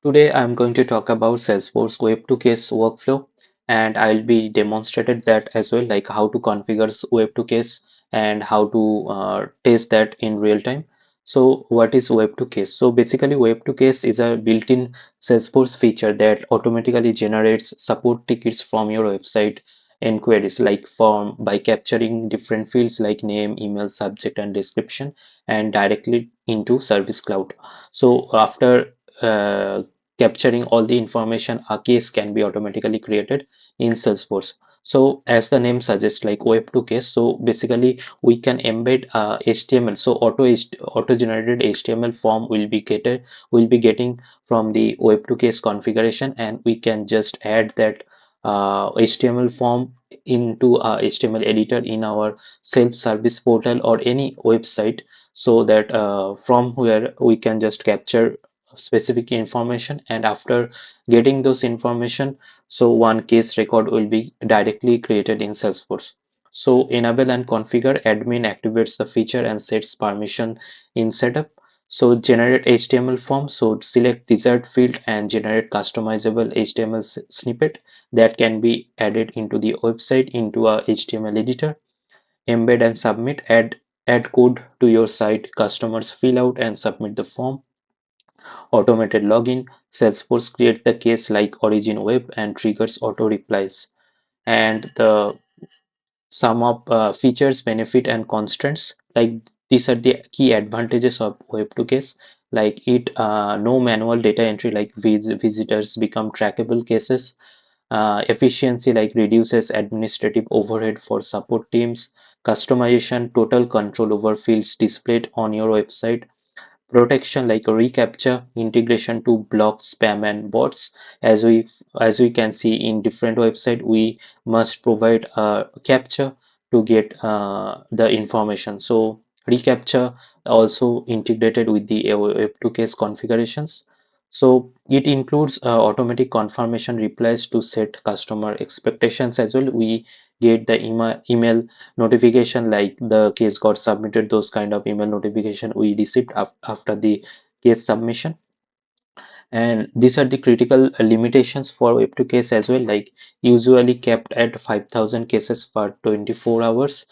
Today I'm going to talk about Salesforce Web to Case workflow, and I'll be demonstrated that as well, like how to configure Web to Case and how to test that in real time. So what is Web to Case? So basically Web to Case is a built-in Salesforce feature that automatically generates support tickets from your website inquiries like form by capturing different fields like name, email, subject, and description and directly into Service Cloud. So after capturing all the information, a case can be automatically created in Salesforce. So as the name suggests, like web to case, so basically we can embed HTML. So auto generated HTML form will be getting from the web to case configuration, and we can just add that HTML form into a HTML editor in our self-service portal or any website, so that from where we can just capture specific information, and after getting those information, so one case record will be directly created in Salesforce. So enable and configure, admin activates the feature and sets permission in setup. So generate HTML form, so select desired field and generate customizable HTML snippet that can be added into the website into a HTML editor. Embed and submit, add code to your site, customers fill out and submit the form. Automated login, Salesforce creates the case like origin web and triggers auto replies. And the sum of features, benefit, and constraints, like these are the key advantages of web to case. Like it, no manual data entry, like visitors become trackable cases. Efficiency, like reduces administrative overhead for support teams. Customization, total control over fields displayed on your website. Protection, like a reCAPTCHA integration to block spam and bots. As we can see in different website, we must provide a captcha to get the information. So reCAPTCHA also integrated with the web2 case configurations. So it includes automatic confirmation replies to set customer expectations as well. We get the email notification like the case got submitted, those kind of email notification we received after the case submission. And these are the critical limitations for web to case as well, like usually kept at 5,000 cases per 24 hours.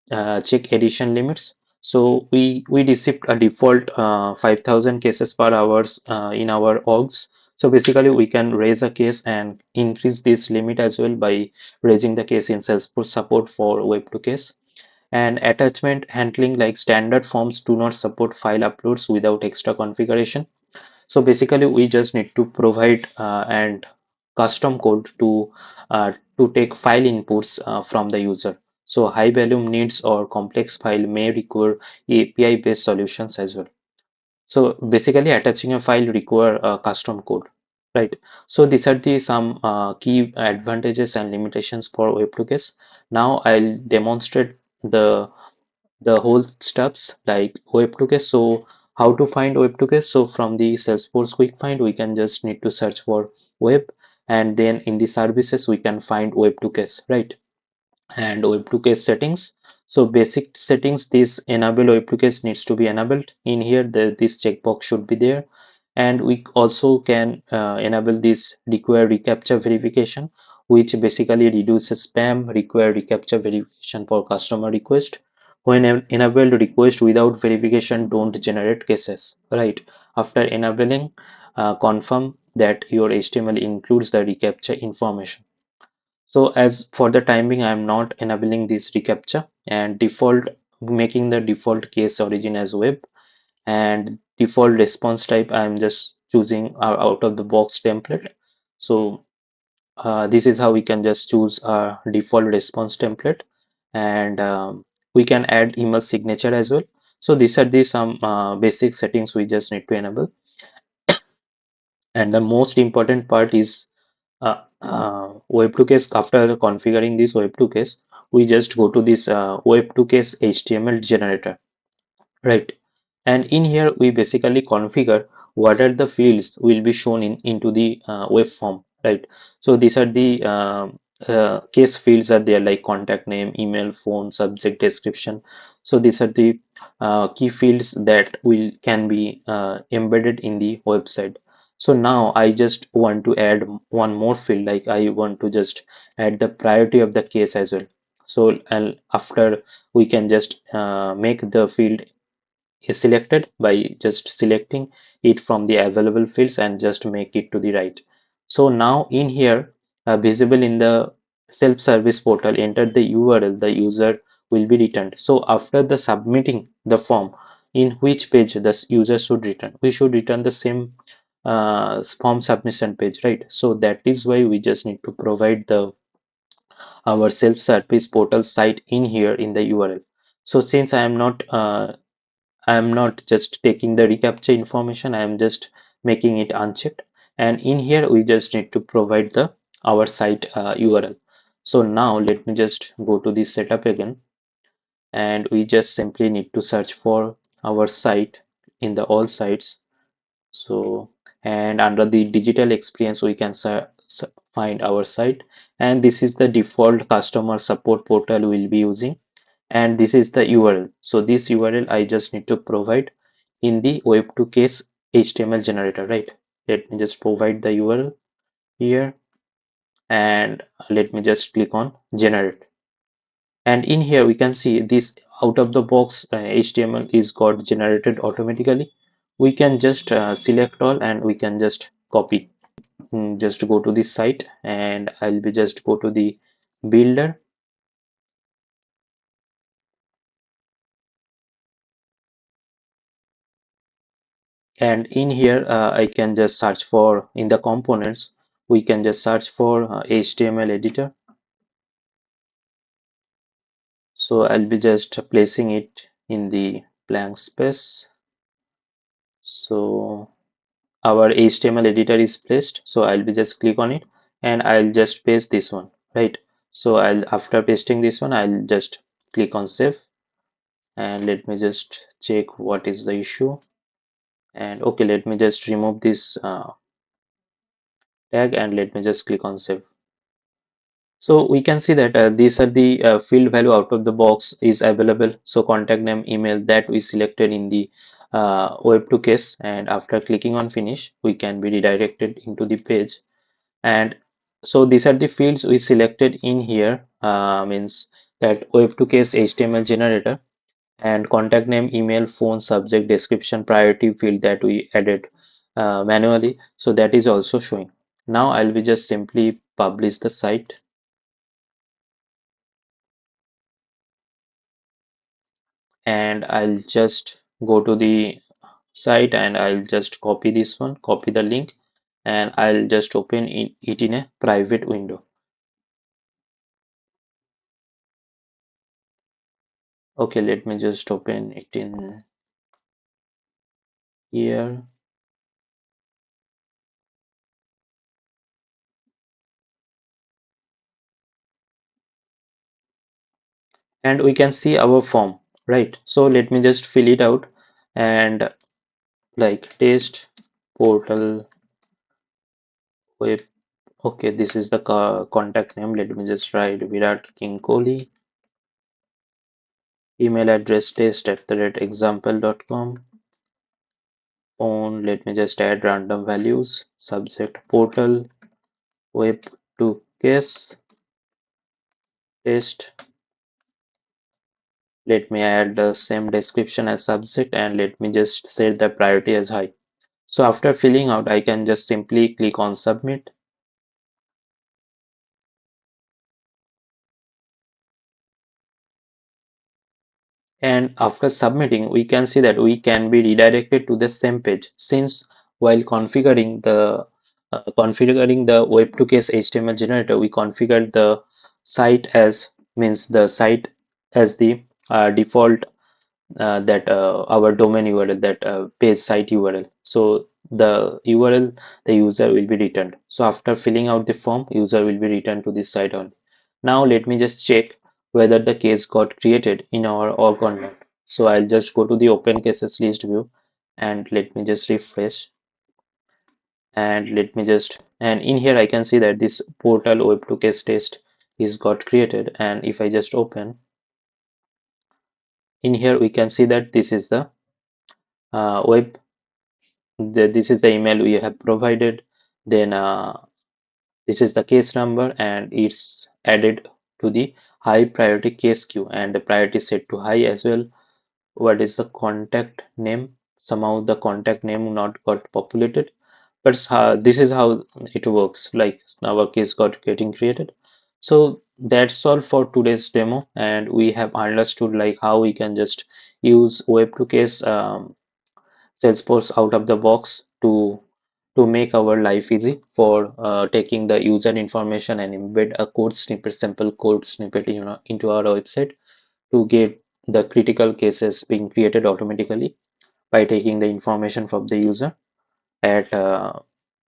Check edition limits. So we received a default 5,000 cases per hours in our orgs. So basically we can raise a case and increase this limit as well by raising the case in Salesforce support for web to case. And attachment handling, like standard forms do not support file uploads without extra configuration. So basically we just need to provide and custom code to take file inputs from the user. So high volume needs or complex file may require API based solutions as well. So basically attaching a file require a custom code, right? So these are the some key advantages and limitations for web to case. Now I'll demonstrate the whole steps like web to case. So how to find web to case? So from the Salesforce quick find, we can just need to search for web, and then in the services we can find web to case, right? And web to case settings. So basic settings, this enable web to case needs to be enabled in here. This checkbox should be there. And we also can enable this require reCAPTCHA verification, which basically reduces spam. Require reCAPTCHA verification for customer request. When enabled, request without verification don't generate cases, right? After enabling, confirm that your HTML includes the reCAPTCHA information. So as for the time being, I am not enabling this reCAPTCHA, and default, making the default case origin as web, and default response type I am just choosing out of the box template. So this is how we can just choose a default response template, and we can add email signature as well. So these are the some basic settings we just need to enable. And the most important part is web to case. After configuring this web to case, we just go to this web to case HTML generator, right? And in here we basically configure what are the fields will be shown into the web form, right? So these are the case fields are there, like contact name, email, phone, subject, description. So these are the key fields that will can be embedded in the website. So now I just want to add one more field, like I want to just add the priority of the case as well. So and after we can just make the field is selected by just selecting it from the available fields and just make it to the right. So now in here, visible in the self-service portal, enter the URL the user will be returned. So after the submitting the form, in which page the user should return? We should return the same form submission page, right? So that is why we just need to provide the our self-service portal site in here in the URL. So since I am not just taking the reCAPTCHA information, I am just making it unchecked. And in here, we just need to provide the our site URL. So now let me just go to the setup again, and we just simply need to search for our site in the all sites. So, and under the digital experience, we can find our site, and this is the default customer support portal we'll be using, and this is the URL. So this URL I just need to provide in the web2 case HTML generator, right? Let me just provide the URL here, and let me just click on generate. And in here we can see this out of the box HTML is got generated automatically. We can just select all and we can just copy. Just go to this site and I'll be just go to the builder, and in here I can just search for in the components. We can just search for HTML editor. So I'll be just placing it in the blank space. So our HTML editor is placed. So I'll be just click on it and I'll just paste this one, right? So I'll after pasting this one, I'll just click on save, and let me just check what is the issue. And okay, let me just remove this tag and let me just click on save. So we can see that these are the field value out of the box is available. So contact name, email that we selected in the web2 case, and after clicking on finish, we can be redirected into the page. And so these are the fields we selected in here, means that web2 case HTML generator, and contact name, email, phone, subject, description, priority field that we added manually. So that is also showing. Now I'll be just simply publish the site, and I'll just go to the site and I'll just copy this one, copy the link, and I'll just open it in a private window. Okay, let me just open it in here. And we can see our form, right? So let me just fill it out, and like test portal web. Okay, this is the contact name. Let me just write Virat King Kohli. Email address test@example.com. Phone, let me just add random values. Subject portal web to case test. Let me add the same description as subject, and let me just set the priority as high. So after filling out, I can just simply click on submit. And after submitting, we can see that we can be redirected to the same page, since while configuring the web2case HTML generator, we configured the site as, means the site as the default that our domain URL, that page site URL. So the URL the user will be returned. So after filling out the form, user will be returned to this site only. Now let me just check whether the case got created in our org or not. So I'll just go to the open cases list view and let me just refresh, and let me just, and in here I can see that this portal web2 case test is got created. And if I just open, in here we can see that this is the web This is the email we have provided. Then this is the case number, and it's added to the high priority case queue, and the priority is set to high as well. What is the contact name? Somehow the contact name not got populated, but this is how it works. Like our case got getting created. So that's all for today's demo, and we have understood like how we can just use web to case Salesforce out of the box to make our life easy for taking the user information and embed a code snippet, simple code snippet, into our website to get the critical cases being created automatically by taking the information from the user at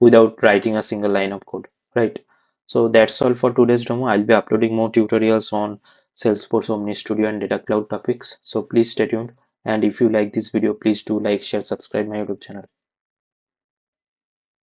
without writing a single line of code, right? So that's all for today's demo. I'll be uploading more tutorials on Salesforce Omni Studio and Data Cloud topics. So please stay tuned. And if you like this video, please do like, share, subscribe my YouTube channel.